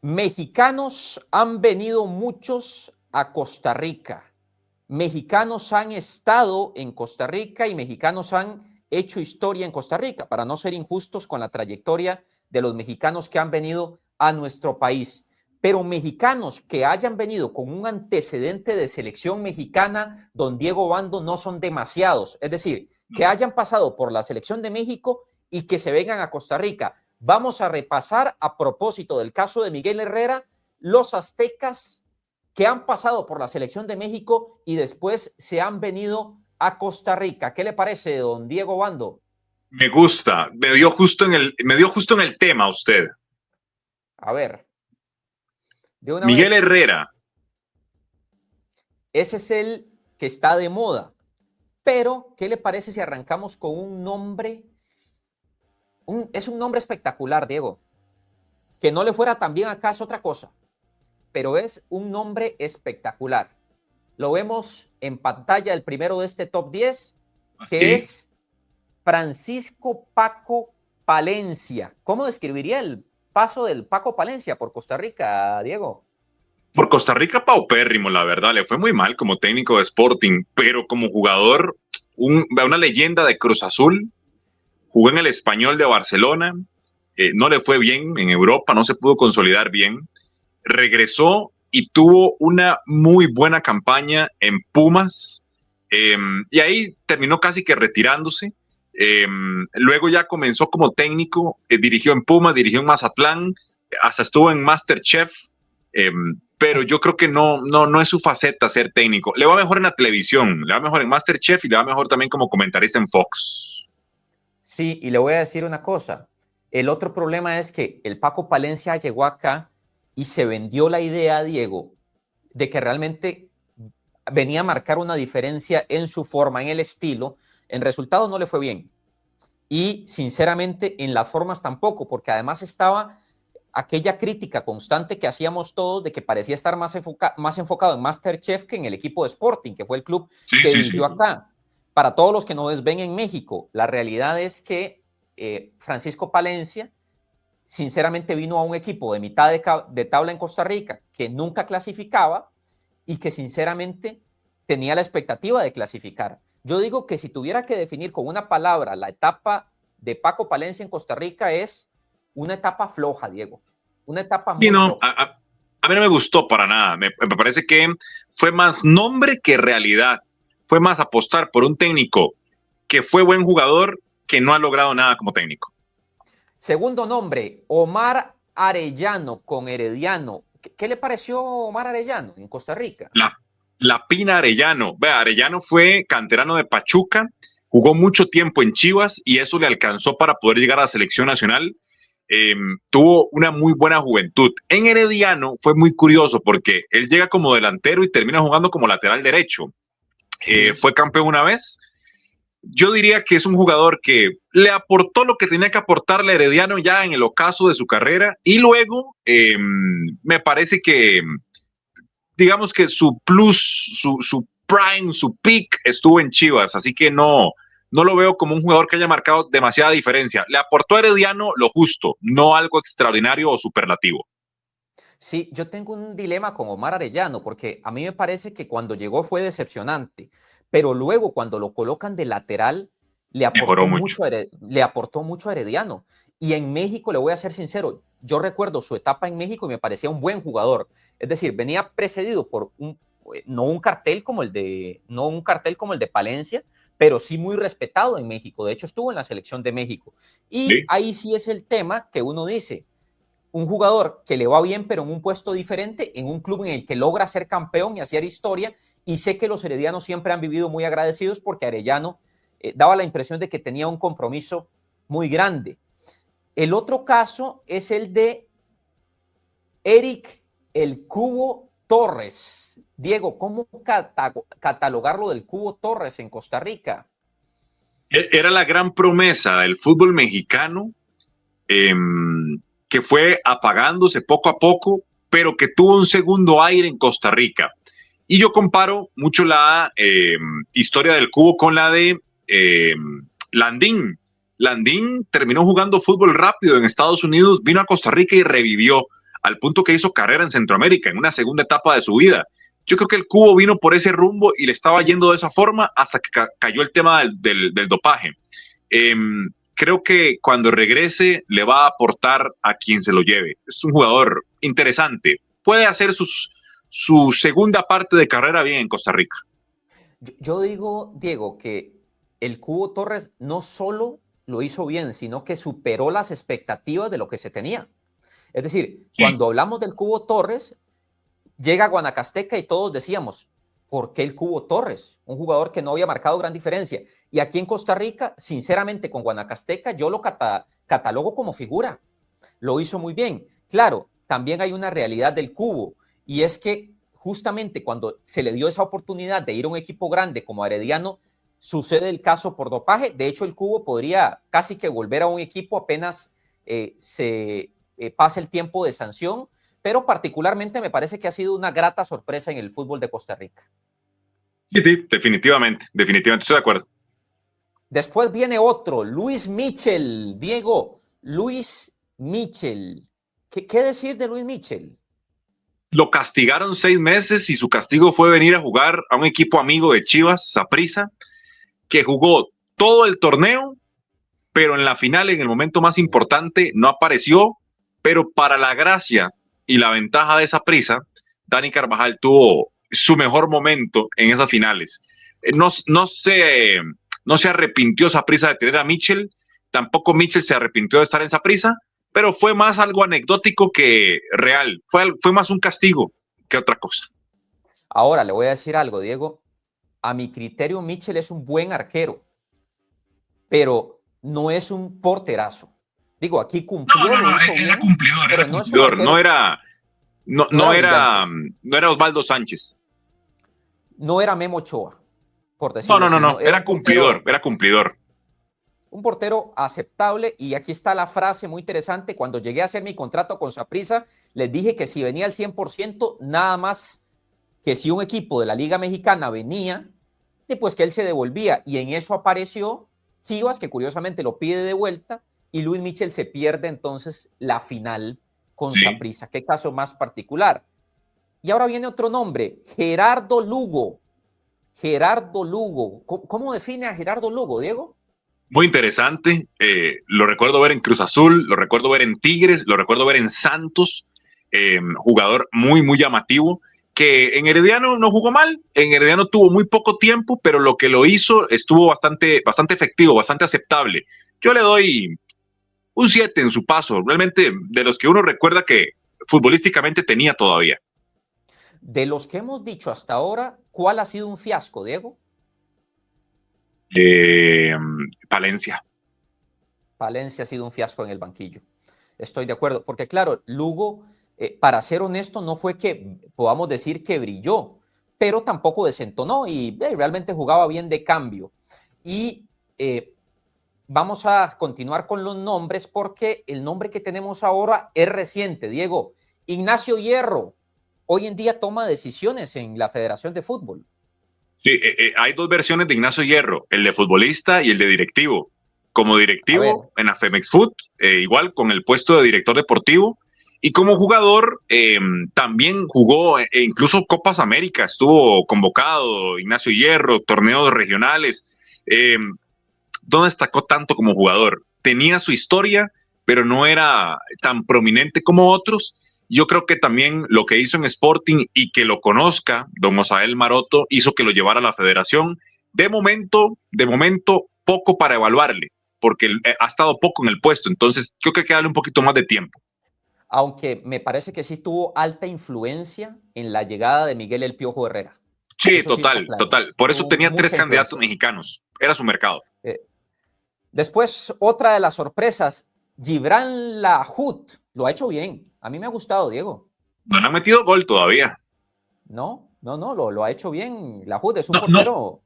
Mexicanos han venido muchos a Costa Rica. Mexicanos han estado en Costa Rica y mexicanos han hecho historia en Costa Rica, para no ser injustos con la trayectoria de los mexicanos que han venido a nuestro país. Pero mexicanos que hayan venido con un antecedente de selección mexicana, don Diego Bando, no son demasiados. Es decir, que hayan pasado por la selección de México y que se vengan a Costa Rica. Vamos a repasar, a propósito del caso de Miguel Herrera, los aztecas que han pasado por la selección de México y después se han venido a Costa Rica. ¿Qué le parece, don Diego Bando? Me gusta, me dio justo en el tema usted. A ver, de una Miguel vez. Herrera. Ese es el que está de moda. Pero, ¿qué le parece si arrancamos con un nombre? Es un nombre espectacular, Diego. Que no le fuera tan bien acá es otra cosa, pero es un nombre espectacular. Lo vemos en pantalla, el primero de este top 10, que es Francisco Paco Palencia. ¿Cómo describiría el paso del Paco Palencia por Costa Rica, Diego? Por Costa Rica, paupérrimo, la verdad. Le fue muy mal como técnico de Sporting, pero como jugador, una leyenda de Cruz Azul. Jugó en el Español de Barcelona. No le fue bien en Europa, no se pudo consolidar bien. Regresó y tuvo una muy buena campaña en Pumas. Y ahí terminó casi que retirándose. Luego ya comenzó como técnico, dirigió en Pumas, dirigió en Mazatlán, hasta estuvo en MasterChef, pero yo creo que no es su faceta ser técnico. Le va mejor en la televisión, le va mejor en MasterChef y le va mejor también como comentarista en Fox. Sí, y le voy a decir una cosa. El otro problema es que el Paco Palencia llegó acá y se vendió la idea, Diego, de que realmente venía a marcar una diferencia en su forma, en el estilo. En resultados no le fue bien. Y sinceramente en las formas tampoco, porque además estaba aquella crítica constante que hacíamos todos de que parecía estar más enfocado en MasterChef que en el equipo de Sporting, que fue el club que dirigió acá. Para todos los que nos ven en México, la realidad es que Francisco Palencia sinceramente vino a un equipo de mitad de tabla en Costa Rica que nunca clasificaba y que sinceramente tenía la expectativa de clasificar. Yo digo que si tuviera que definir con una palabra la etapa de Paco Palencia en Costa Rica es una etapa floja, Diego. Una etapa muy floja. A mí no me gustó para nada. Me parece que fue más nombre que realidad. Fue más apostar por un técnico que fue buen jugador que no ha logrado nada como técnico. Segundo nombre, Omar Arellano con Herediano. ¿Qué le pareció Omar Arellano en Costa Rica? La Pina Arellano. Vea, Arellano fue canterano de Pachuca, jugó mucho tiempo en Chivas y eso le alcanzó para poder llegar a la selección nacional. Tuvo una muy buena juventud. En Herediano fue muy curioso porque él llega como delantero y termina jugando como lateral derecho. Sí. Fue campeón una vez. Yo diría que es un jugador que le aportó lo que tenía que aportarle a Herediano ya en el ocaso de su carrera y luego me parece que digamos que su plus, su prime, su peak estuvo en Chivas, así que no lo veo como un jugador que haya marcado demasiada diferencia. Le aportó a Herediano lo justo, no algo extraordinario o superlativo. Sí, yo tengo un dilema con Omar Arellano, porque a mí me parece que cuando llegó fue decepcionante, pero luego cuando lo colocan de lateral, Mejoró mucho. Le aportó mucho a Herediano. Y en México, le voy a ser sincero, yo recuerdo su etapa en México y me parecía un buen jugador. Es decir, venía precedido por no un cartel como no un cartel como el de Palencia, pero sí muy respetado en México. De hecho, estuvo en la selección de México. Y ¿Sí? ahí sí es el tema que uno dice, un jugador que le va bien, pero en un puesto diferente, en un club en el que logra ser campeón y hacer historia. Y sé que los heredianos siempre han vivido muy agradecidos porque Arellano daba la impresión de que tenía un compromiso muy grande. El otro caso es el de Eric El Cubo Torres. Diego, ¿cómo catalogarlo del Cubo Torres en Costa Rica? Era la gran promesa del fútbol mexicano, que fue apagándose poco a poco, pero que tuvo un segundo aire en Costa Rica. Y yo comparo mucho la historia del Cubo con la de Landín. Landín terminó jugando fútbol rápido en Estados Unidos, vino a Costa Rica y revivió. al punto que hizo carrera en Centroamérica, en una segunda etapa de su vida. Yo creo que el Cubo vino por ese rumbo y le estaba yendo de esa forma hasta que cayó el tema del dopaje. Creo que cuando regrese le va a aportar a quien se lo lleve. Es un jugador interesante. Puede hacer su segunda parte de carrera bien en Costa Rica. Yo digo, Diego, que el Cubo Torres no solo lo hizo bien, sino que superó las expectativas de lo que se tenía. Es decir, Sí. cuando hablamos del Cubo Torres, llega a Guanacasteca y todos decíamos, ¿por qué el Cubo Torres? Un jugador que no había marcado gran diferencia. Y aquí en Costa Rica, sinceramente, con Guanacasteca, yo lo catalogo como figura. Lo hizo muy bien. Claro, también hay una realidad del Cubo, y es que justamente cuando se le dio esa oportunidad de ir a un equipo grande como Herediano, sucede el caso por dopaje. De hecho, el Cubo podría casi que volver a un equipo apenas se pase el tiempo de sanción, pero particularmente me parece que ha sido una grata sorpresa en el fútbol de Costa Rica. Sí, sí, definitivamente, definitivamente, estoy de acuerdo. Después viene otro, Luis Michel. Diego, Luis Michel. ¿Qué decir de Luis Michel? Lo castigaron 6 meses y su castigo fue venir a jugar a un equipo amigo de Chivas, Saprissa, que jugó todo el torneo, pero en la final, en el momento más importante, no apareció. Pero para la gracia y la ventaja de Saprissa, Dani Carvajal tuvo su mejor momento en esas finales. No se arrepintió Saprissa de tener a Michel, tampoco Michel se arrepintió de estar en Saprissa, pero fue más algo anecdótico que real. Fue más un castigo que otra cosa. Ahora le voy a decir algo, Diego. A mi criterio, Michel es un buen arquero, pero no es un porterazo. Digo, aquí cumplió, lo hizo Era bien, cumplidor, pero era no es un cumplidor. arquero, No era Osvaldo Sánchez. no era Memo Ochoa, por decirlo así. No, Era cumplidor, era cumplidor. un portero aceptable. Y aquí está la frase muy interesante. Cuando llegué a hacer mi contrato con Saprissa, les dije que si venía al 100%, nada más que si un equipo de la Liga Mexicana venía, pues que él se devolvía. Y en eso apareció Chivas, que curiosamente lo pide de vuelta, y Luis Michel se pierde entonces la final con Saprissa. Qué caso más particular. Y ahora viene otro nombre, Gerardo Lugo. Gerardo Lugo. ¿Cómo define a Gerardo Lugo, Diego? Muy interesante. Lo recuerdo ver en Cruz Azul, lo recuerdo ver en Tigres, lo recuerdo ver en Santos. Jugador muy, muy llamativo. Que en Herediano no jugó mal, en Herediano tuvo muy poco tiempo, pero lo que lo hizo estuvo bastante efectivo, bastante aceptable. Yo le doy un 7 en su paso, realmente de los que uno recuerda que futbolísticamente tenía todavía. De los que hemos dicho hasta ahora, ¿cuál ha sido un fiasco, Diego? Palencia. Palencia ha sido un fiasco en el banquillo. Estoy de acuerdo, porque claro, Lugo, para ser honesto, no fue que podamos decir que brilló, pero tampoco desentonó y realmente jugaba bien de cambio. Y vamos a continuar con los nombres porque el nombre que tenemos ahora es reciente, Diego. Ignacio Hierro, hoy en día toma decisiones en la Federación de Fútbol. Sí, hay dos versiones de Ignacio Hierro, el de futbolista y el de directivo. Como directivo en la Femex Food, igual con el puesto de director deportivo, y como jugador también jugó incluso Copas América, estuvo convocado Ignacio Hierro, torneos regionales, no destacó tanto como jugador. Tenía su historia, pero no era tan prominente como otros. Yo creo que también lo que hizo en Sporting y que lo conozca don Mosael Maroto hizo que lo llevara a la federación. De momento, poco para evaluarle, porque ha estado poco en el puesto, entonces creo que hay que darle un poquito más de tiempo. Aunque me parece que sí tuvo alta influencia en la llegada de Miguel El Piojo Herrera. Sí, Eso sí está total, claro. total. Por eso Tuvo tenía 3 mucha candidatos influencia. mexicanos. Era su mercado. Después, otra de las sorpresas, Gibran Lahoud. Lo ha hecho bien. A mí me ha gustado, Diego. No le han metido gol todavía. No, lo ha hecho bien. Lahoud es un No, no, portero no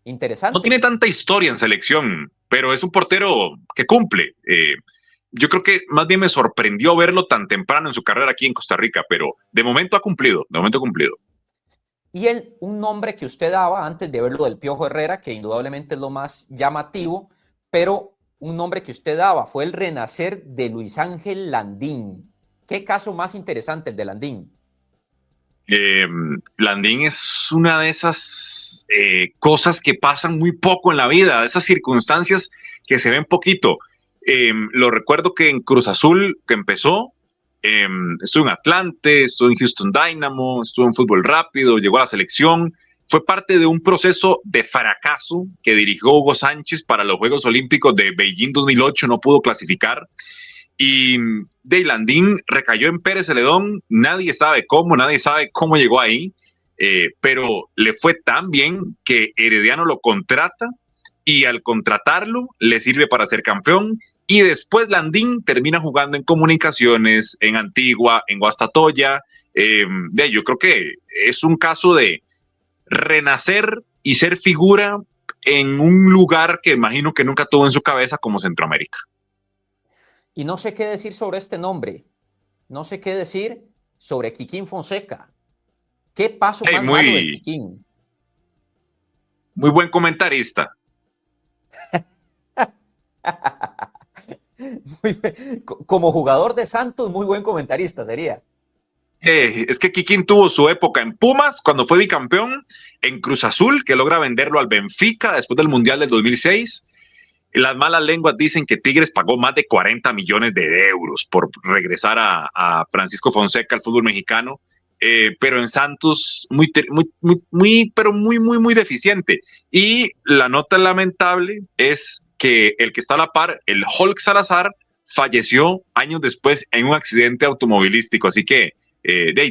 tiene interesante. tanta historia en selección, pero es un portero que cumple. Yo creo que más bien me sorprendió verlo tan temprano en su carrera aquí en Costa Rica, pero de momento ha cumplido, de momento ha cumplido. Y él, un nombre que usted daba antes de verlo del Piojo Herrera, que indudablemente es lo más llamativo, pero un nombre que usted daba fue el renacer de Luis Ángel Landín. ¿Qué caso más interesante el de Landín? Landín es una de esas cosas que pasan muy poco en la vida, esas circunstancias que se ven poquito. Lo recuerdo que en Cruz Azul, que empezó, estuvo en Atlante, estuvo en Houston Dynamo, estuvo en fútbol rápido, llegó a la selección. Fue parte de un proceso de fracaso que dirigió Hugo Sánchez para los Juegos Olímpicos de Beijing 2008, no pudo clasificar. Y Landín recayó en Pérez Celedón, nadie sabe cómo llegó ahí, pero le fue tan bien que Herediano lo contrata y al contratarlo le sirve para ser campeón. Y después Landín termina jugando en Comunicaciones, en Antigua, en Guastatoya. Yo creo que es un caso de renacer y ser figura en un lugar que imagino que nunca tuvo en su cabeza como Centroamérica. Y no sé qué decir sobre este nombre. No sé qué decir sobre Kikín Fonseca. ¿Qué paso más malo del Kikín? Muy buen comentarista. Como jugador de Santos, muy buen comentarista sería. Es que Kikín tuvo su época en Pumas cuando fue bicampeón, en Cruz Azul, que logra venderlo al Benfica después del Mundial del 2006. Las malas lenguas dicen que Tigres pagó más de 40 millones de euros por regresar a Francisco Fonseca al fútbol mexicano, pero en Santos muy deficiente. Y la nota lamentable es que el que está a la par, el Hulk Salazar, falleció años después en un accidente automovilístico. Así que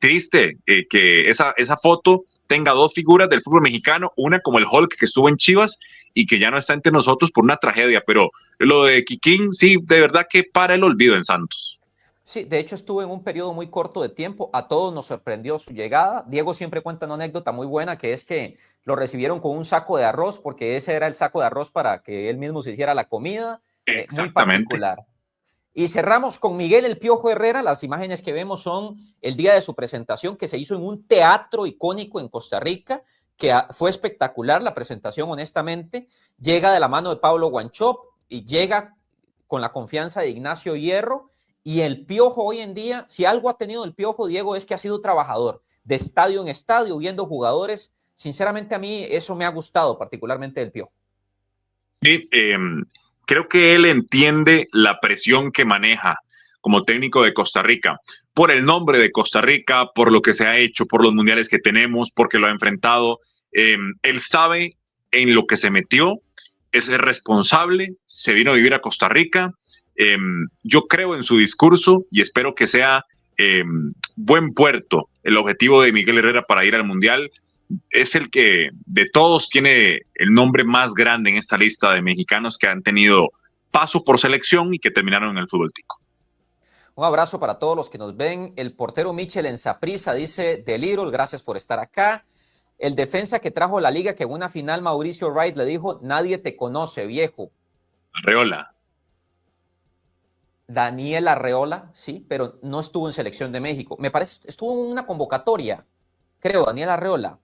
triste que esa foto tenga dos figuras del fútbol mexicano, una como el Hulk que estuvo en Chivas y que ya no está entre nosotros por una tragedia, pero lo de Kikín sí, de verdad que para el olvido en Santos. Sí, de hecho estuvo en un periodo muy corto de tiempo, a todos nos sorprendió su llegada. Diego siempre cuenta una anécdota muy buena, que es que lo recibieron con un saco de arroz, porque ese era el saco de arroz para que él mismo se hiciera la comida, muy Exactamente. particular. Y cerramos con Miguel El Piojo Herrera. Las imágenes que vemos son el día de su presentación, que se hizo en un teatro icónico en Costa Rica, que fue espectacular la presentación, honestamente. Llega de la mano de Pablo Guanchop y llega con la confianza de Ignacio Hierro. Y el Piojo hoy en día, si algo ha tenido el Piojo, Diego, es que ha sido trabajador de estadio en estadio, viendo jugadores. Sinceramente, a mí eso me ha gustado particularmente del Piojo. Sí, creo que él entiende la presión que maneja como técnico de Costa Rica, por el nombre de Costa Rica, por lo que se ha hecho, por los mundiales que tenemos, porque lo ha enfrentado. Él sabe en lo que se metió, es responsable, se vino a vivir a Costa Rica. Yo creo en su discurso y espero que sea buen puerto el objetivo de Miguel Herrera para ir al mundial. Es el que de todos tiene el nombre más grande en esta lista de mexicanos que han tenido paso por selección y que terminaron en el fútbol tico. Un abrazo para todos los que nos ven. El portero Michel en Saprissa dice, The Little, gracias por estar acá. El defensa que trajo la liga, que en una final Mauricio Wright le dijo, nadie te conoce, viejo. Arreola. Daniel Arreola, sí, pero no estuvo en selección de México. Me parece, estuvo en una convocatoria, creo, Daniel Arreola.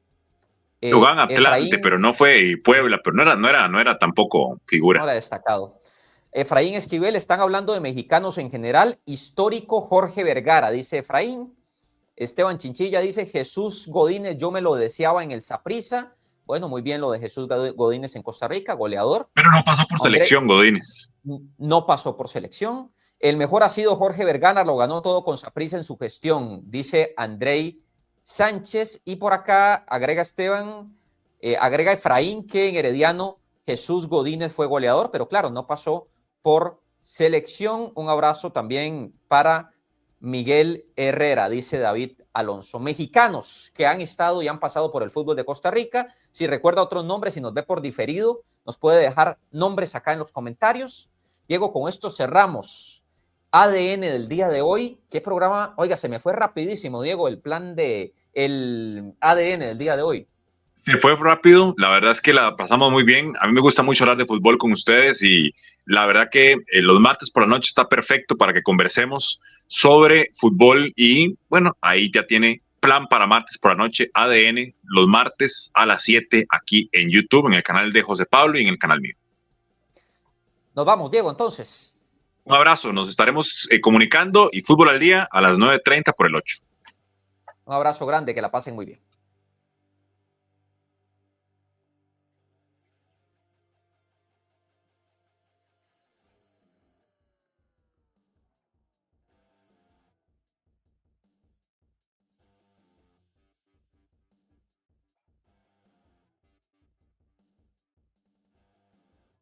Jugaban Atlante, Efraín, pero no fue y Puebla, pero no era tampoco no figura. era destacado. Efraín Esquivel, están hablando de mexicanos en general. Histórico Jorge Vergara, dice Efraín. Esteban Chinchilla dice, Jesús Godínez, yo me lo deseaba en el Saprissa. Bueno, muy bien lo de Jesús Godínez en Costa Rica, goleador. Pero no pasó por selección, Godínez. No pasó por selección. El mejor ha sido Jorge Vergara, lo ganó todo con Saprissa en su gestión, dice Andrei Sánchez. Y por acá agrega Esteban, agrega Efraín que en Herediano Jesús Godínez fue goleador, pero claro, no pasó por selección. Un abrazo también para Miguel Herrera, dice David Alonso. Mexicanos que han estado y han pasado por el fútbol de Costa Rica. Si recuerda otros nombres, si nos ve por diferido, nos puede dejar nombres acá en los comentarios. Diego, con esto cerramos ADN del día de hoy. ¿Qué programa? Oiga, se me fue rapidísimo, Diego, el plan de el ADN del día de hoy. Se fue rápido, la verdad es que la pasamos muy bien. A mí me gusta mucho hablar de fútbol con ustedes y la verdad que los martes por la noche está perfecto para que conversemos sobre fútbol y bueno, ahí ya tiene plan para martes por la noche, ADN, los martes a las 7 aquí en YouTube, en el canal de José Pablo y en el canal mío. Nos vamos, Diego, entonces. Un abrazo, nos estaremos comunicando y Fútbol al Día a las 9:30 por el 8. Un abrazo grande, que la pasen muy bien.